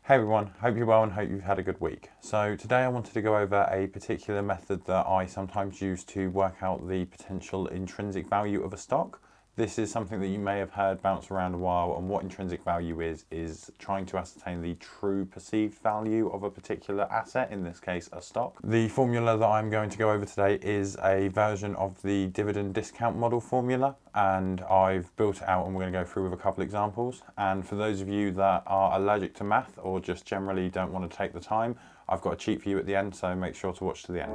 Hey everyone, hope you're well and hope you've had a good week. So today I wanted to go over a particular method that I sometimes use to work out the potential intrinsic value of a stock. This is something that you may have heard bounce around a while, and what intrinsic value is trying to ascertain the true perceived value of a particular asset, in this case a stock. The formula that I'm going to go over today is a version of the dividend discount model formula, and I've built it out and we're going to go through with a couple examples. And for those of you that are allergic to math or just generally don't want to take the time, I've got a cheat for you at the end, so make sure to watch to the end.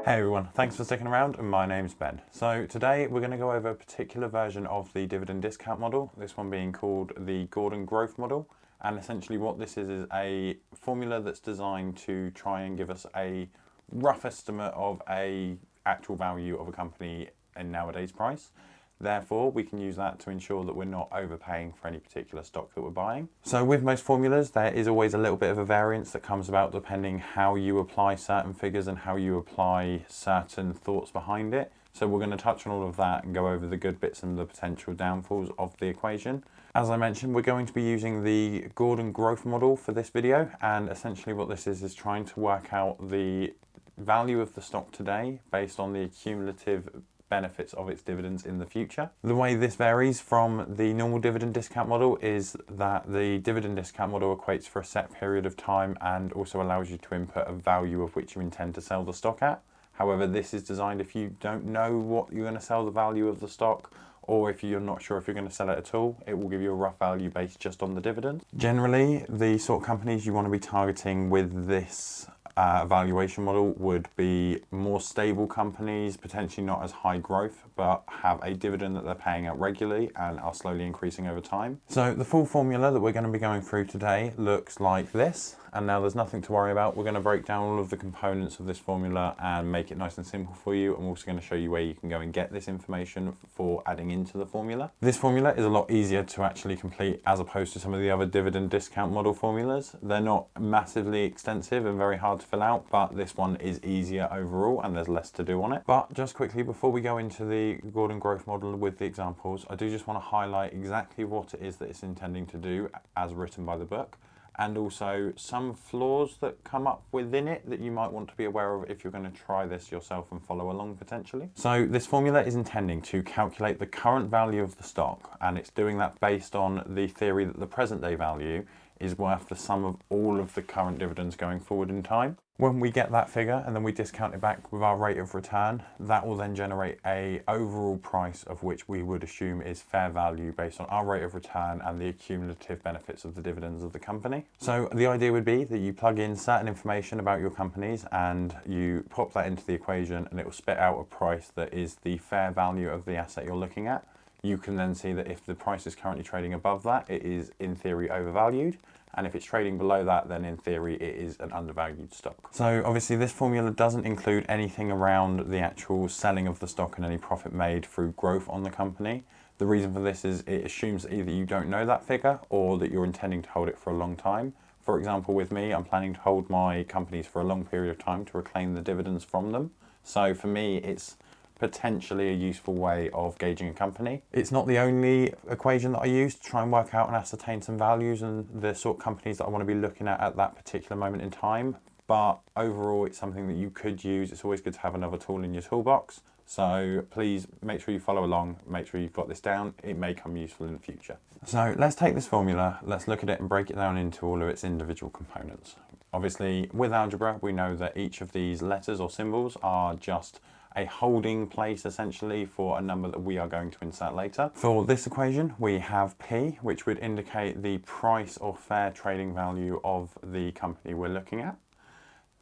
Hey everyone, thanks for sticking around, and my name's Ben. So today we're going to go over a particular version of the dividend discount model, this one being called the Gordon growth model. And essentially what this is a formula that's designed to try and give us a rough estimate of a actual value of a company in nowadays price. Therefore, we can use that to ensure that we're not overpaying for any particular stock that we're buying. So with most formulas, there is always a little bit of a variance that comes about depending how you apply certain figures and how you apply certain thoughts behind it. So we're going to touch on all of that and go over the good bits and the potential downfalls of the equation. As I mentioned, we're going to be using the Gordon growth model for this video, and essentially what this is trying to work out the value of the stock today based on the cumulative benefits of its dividends in the future. The way this varies from the normal dividend discount model is that the dividend discount model equates for a set period of time and also allows you to input a value of which you intend to sell the stock at. However, this is designed if you don't know what you're going to sell the value of the stock, or if you're not sure if you're going to sell it at all, it will give you a rough value based just on the dividend. Generally, the sort of companies you want to be targeting with this valuation model would be more stable companies, potentially not as high growth, but have a dividend that they're paying out regularly and are slowly increasing over time. So the full formula that we're going to be going through today looks like this. And now there's nothing to worry about. We're going to break down all of the components of this formula and make it nice and simple for you. I'm also going to show you where you can go and get this information for adding into the formula. This formula is a lot easier to actually complete as opposed to some of the other dividend discount model formulas. They're not massively extensive and very hard to fill out, but this one is easier overall and there's less to do on it. But just quickly, before we go into the Gordon growth model with the examples, I do just want to highlight exactly what it is that it's intending to do as written by the book, and also some flaws that come up within it that you might want to be aware of if you're going to try this yourself and follow along potentially. So this formula is intending to calculate the current value of the stock, and it's doing that based on the theory that the present day value is worth the sum of all of the current dividends going forward in time. When we get that figure and then we discount it back with our rate of return, that will then generate a overall price of which we would assume is fair value based on our rate of return and the cumulative benefits of the dividends of the company. So the idea would be that you plug in certain information about your companies and you pop that into the equation, and it will spit out a price that is the fair value of the asset you're looking at. You can then see that if the price is currently trading above that, it is in theory overvalued. And if it's trading below that, then in theory it is an undervalued stock. So obviously this formula doesn't include anything around the actual selling of the stock and any profit made through growth on the company. The reason for this is it assumes that either you don't know that figure or that you're intending to hold it for a long time. For example, with me, I'm planning to hold my companies for a long period of time to reclaim the dividends from them. So for me, it's potentially a useful way of gauging a company. It's not the only equation that I use to try and work out and ascertain some values and the sort of companies that I want to be looking at that particular moment in time. But overall, it's something that you could use. It's always good to have another tool in your toolbox. So please make sure you follow along, make sure you've got this down. It may come useful in the future. So let's take this formula, let's look at it and break it down into all of its individual components. Obviously, with algebra, we know that each of these letters or symbols are just a holding place essentially for a number that we are going to insert later. For this equation, we have P, which would indicate the price or fair trading value of the company we're looking at.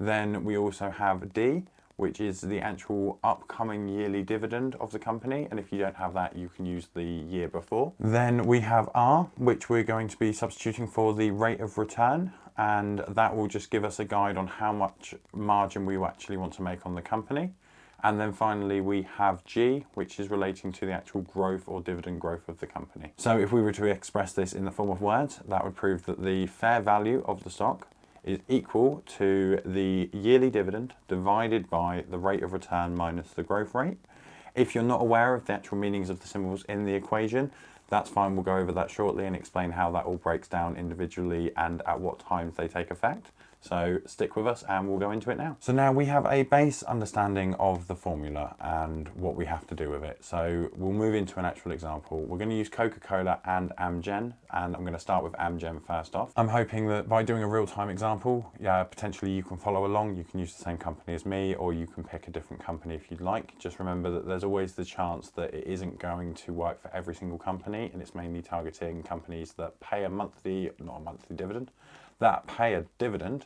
Then we also have D, which is the actual upcoming yearly dividend of the company. And if you don't have that, you can use the year before. Then we have R, which we're going to be substituting for the rate of return. And that will just give us a guide on how much margin we actually want to make on the company. And then finally we have G, which is relating to the actual growth or dividend growth of the company. So if we were to express this in the form of words, that would prove that the fair value of the stock is equal to the yearly dividend divided by the rate of return minus the growth rate. If you're not aware of the actual meanings of the symbols in the equation, that's fine, we'll go over that shortly and explain how that all breaks down individually and at what times they take effect. So stick with us and we'll go into it now. So now we have a base understanding of the formula and what we have to do with it. So we'll move into an actual example. We're going to use Coca-Cola and Amgen, and I'm going to start with Amgen first off. I'm hoping that by doing a real-time example, potentially you can follow along. You can use the same company as me, or you can pick a different company if you'd like. Just remember that there's always the chance that it isn't going to work for every single company, and it's mainly targeting companies that pay a monthly, not a monthly dividend, that pay a dividend,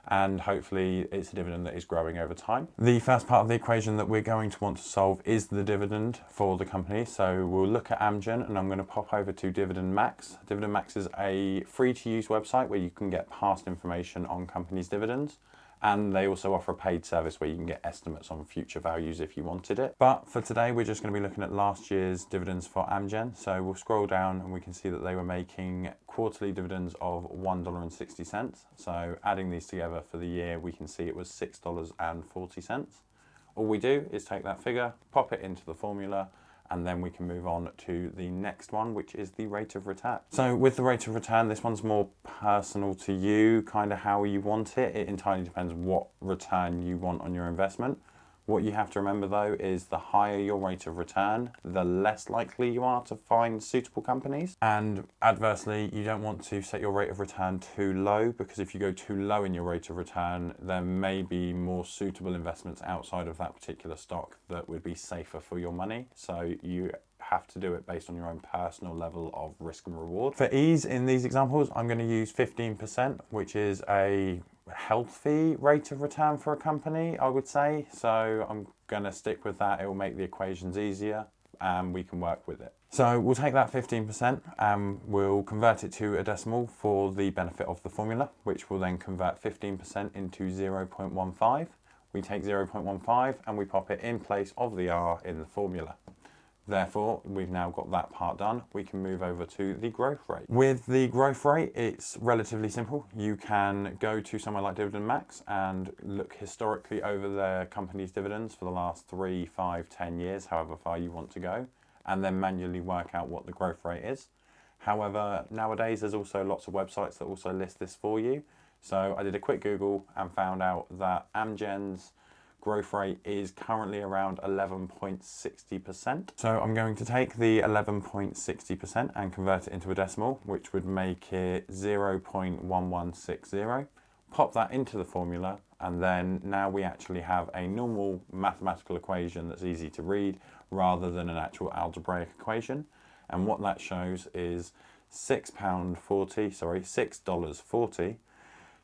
and hopefully it's a dividend that is growing over time. The first part of the equation that we're going to want to solve is the dividend for the company. So we'll look at Amgen, and I'm going to pop over to Dividend Max. Dividend Max is a free to use website where you can get past information on companies' dividends. And they also offer a paid service where you can get estimates on future values if you wanted it. But for today, we're just going to be looking at last year's dividends for Amgen. So we'll scroll down and we can see that they were making quarterly dividends of $1.60. So adding these together for the year, we can see it was $6.40. All we do is take that figure, pop it into the formula, and then we can move on to the next one, which is the rate of return. So with the rate of return, this one's more personal to you, kind of how you want it. It entirely depends what return you want on your investment. What you have to remember though is the higher your rate of return, the less likely you are to find suitable companies. And adversely, you don't want to set your rate of return too low, because if you go too low in your rate of return, there may be more suitable investments outside of that particular stock that would be safer for your money. So you have to do it based on your own personal level of risk and reward. For ease in these examples, I'm going to use 15%, which is a healthy rate of return for a company, I would say. So I'm going to stick with that. It will make the equations easier and we can work with it. So we'll take that 15% and we'll convert it to a decimal for the benefit of the formula, which will then convert 15% into 0.15. We take 0.15 and we pop it in place of the R in the formula. Therefore, we've now got that part done. We can move over to the growth rate. With the growth rate, it's relatively simple. You can go to somewhere like Dividend Max and look historically over their company's dividends for the last 3, 5, 10 years, however far you want to go, and then manually work out what the growth rate is. However, nowadays there's also lots of websites that also list this for you. So I did a quick Google and found out that Amgen's growth rate is currently around 11.60%. So I'm going to take the 11.60% and convert it into a decimal, which would make it 0.1160. Pop that into the formula, and then now we actually have a normal mathematical equation that's easy to read rather than an actual algebraic equation. And what that shows is $6.40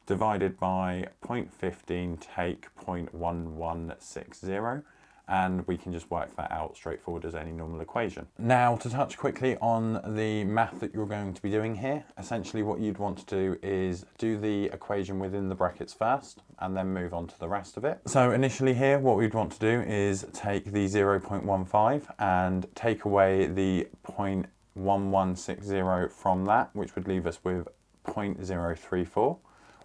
divided by 0.15 take 0.1160, and we can just work that out straightforward as any normal equation. Now, to touch quickly on the math that you're going to be doing here, essentially what you'd want to do is do the equation within the brackets first and then move on to the rest of it. So initially here, what we'd want to do is take the 0.15 and take away the 0.1160 from that, which would leave us with 0.034.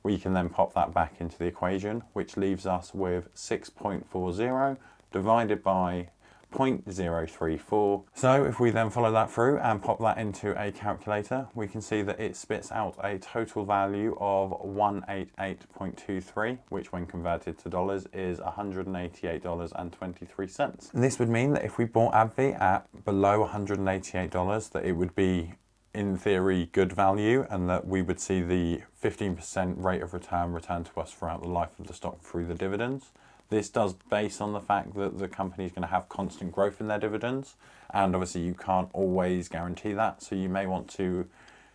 We can then pop that back into the equation, which leaves us with 6.40 divided by 0.034. So if we then follow that through and pop that into a calculator, we can see that it spits out a total value of 188.23, which when converted to dollars is $188.23. This would mean that if we bought AbbVie at below $188, that it would be in theory good value, and that we would see the 15% rate of return returned to us throughout the life of the stock through the dividends. This does base on the fact that the company is going to have constant growth in their dividends, and obviously you can't always guarantee that, so you may want to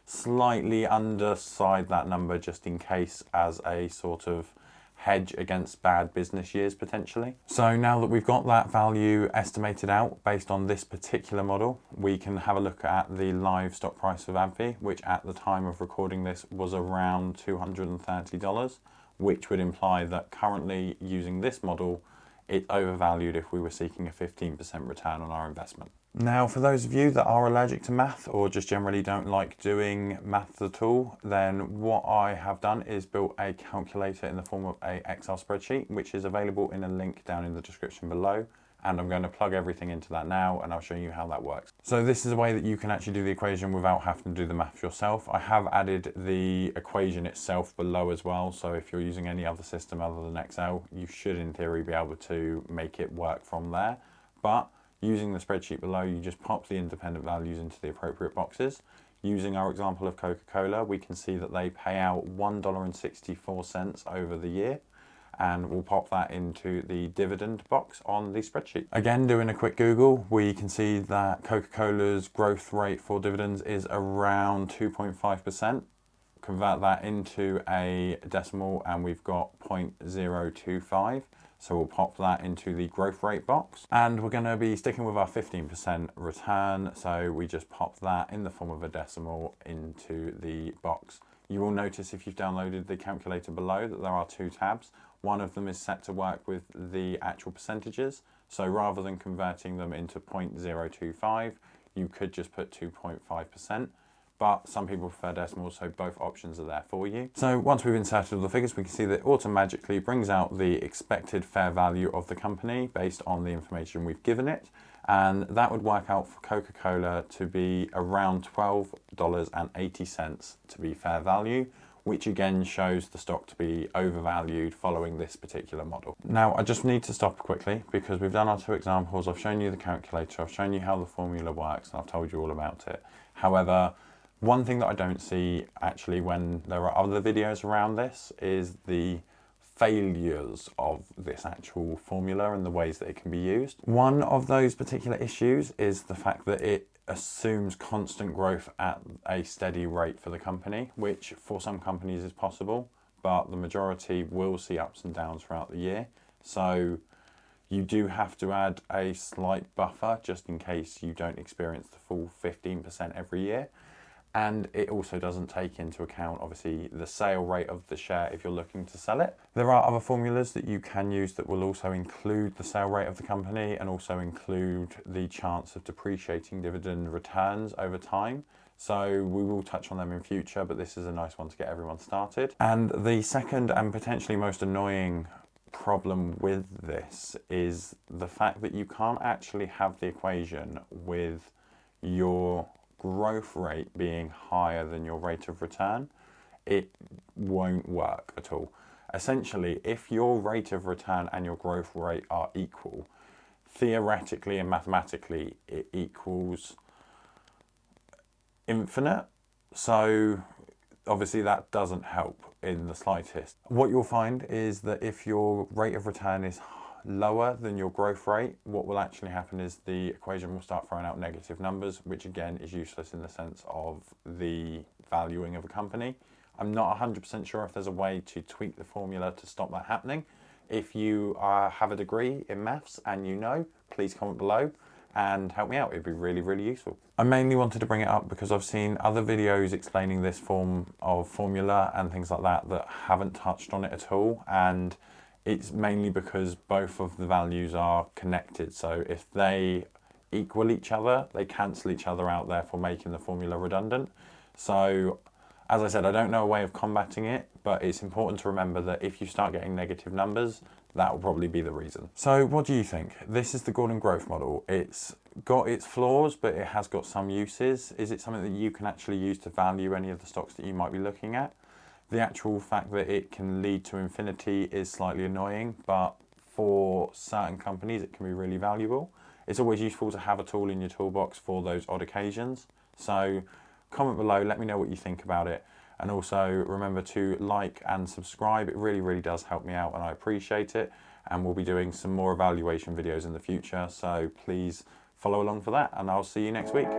slightly underside that number just in case as a sort of hedge against bad business years potentially. So now that we've got that value estimated out based on this particular model, we can have a look at the live stock price of AbbVie, which at the time of recording this was around $230, which would imply that currently using this model, it's overvalued if we were seeking a 15% return on our investment. Now, for those of you that are allergic to math or just generally don't like doing maths at all, then what I have done is built a calculator in the form of a Excel spreadsheet, which is available in a link down in the description below. and I'm going to plug everything into that now, and I'll show you how that works. So this is a way that you can actually do the equation without having to do the maths yourself. I have added the equation itself below as well, so if you're using any other system other than Excel, you should in theory be able to make it work from there. But using the spreadsheet below, you just pop the independent values into the appropriate boxes. Using our example of Coca-Cola, we can see that they pay out $1.64 over the year, and we'll pop that into the dividend box on the spreadsheet. Again, doing a quick Google, we can see that Coca-Cola's growth rate for dividends is around 2.5%. Convert that into a decimal and we've got 0.025. So we'll pop that into the growth rate box, and we're going to be sticking with our 15% return. So we just pop that in the form of a decimal into the box. You will notice if you've downloaded the calculator below that there are two tabs. One of them is set to work with the actual percentages. So rather than converting them into 0.025, you could just put 2.5%. But some people prefer decimals, so both options are there for you. So once we've inserted all the figures, we can see that it automatically brings out the expected fair value of the company based on the information we've given it. And that would work out for Coca-Cola to be around $12.80 to be fair value, which again shows the stock to be overvalued following this particular model. Now, I just need to stop quickly because we've done our two examples. I've shown you the calculator, I've shown you how the formula works, and I've told you all about it. However, one thing that I don't see actually when there are other videos around this is the failures of this actual formula and the ways that it can be used. One of those particular issues is the fact that it assumes constant growth at a steady rate for the company, which for some companies is possible, but the majority will see ups and downs throughout the year. So you do have to add a slight buffer just in case you don't experience the full 15% every year. And it also doesn't take into account, obviously, the sale rate of the share if you're looking to sell it. There are other formulas that you can use that will also include the sale rate of the company and also include the chance of depreciating dividend returns over time. So we will touch on them in future, but this is a nice one to get everyone started. And the second and potentially most annoying problem with this is the fact that you can't actually have the equation with your growth rate being higher than your rate of return. It won't work at all. Essentially, if your rate of return and your growth rate are equal, theoretically and mathematically, it equals infinite. So obviously that doesn't help in the slightest. What you'll find is that if your rate of return is lower than your growth rate, what will actually happen is the equation will start throwing out negative numbers, which again is useless in the sense of the valuing of a company. I'm not 100% sure if there's a way to tweak the formula to stop that happening. If you have a degree in maths and you know, please comment below and help me out. It'd be really, really useful. I mainly wanted to bring it up because I've seen other videos explaining this form of formula and things like that that haven't touched on it at all, and it's mainly because both of the values are connected. So if they equal each other, they cancel each other out, therefore making the formula redundant. So as I said, I don't know a way of combating it, but it's important to remember that if you start getting negative numbers, that will probably be the reason. So what do you think? This is the Gordon growth model. It's got its flaws, but it has got some uses. Is it something that you can actually use to value any of the stocks that you might be looking at? The actual fact that it can lead to infinity is slightly annoying, but for certain companies it can be really valuable. It's always useful to have a tool in your toolbox for those odd occasions. So comment below, let me know what you think about it. And also remember to like and subscribe. It really, really does help me out and I appreciate it. And we'll be doing some more evaluation videos in the future. So please follow along for that and I'll see you next week.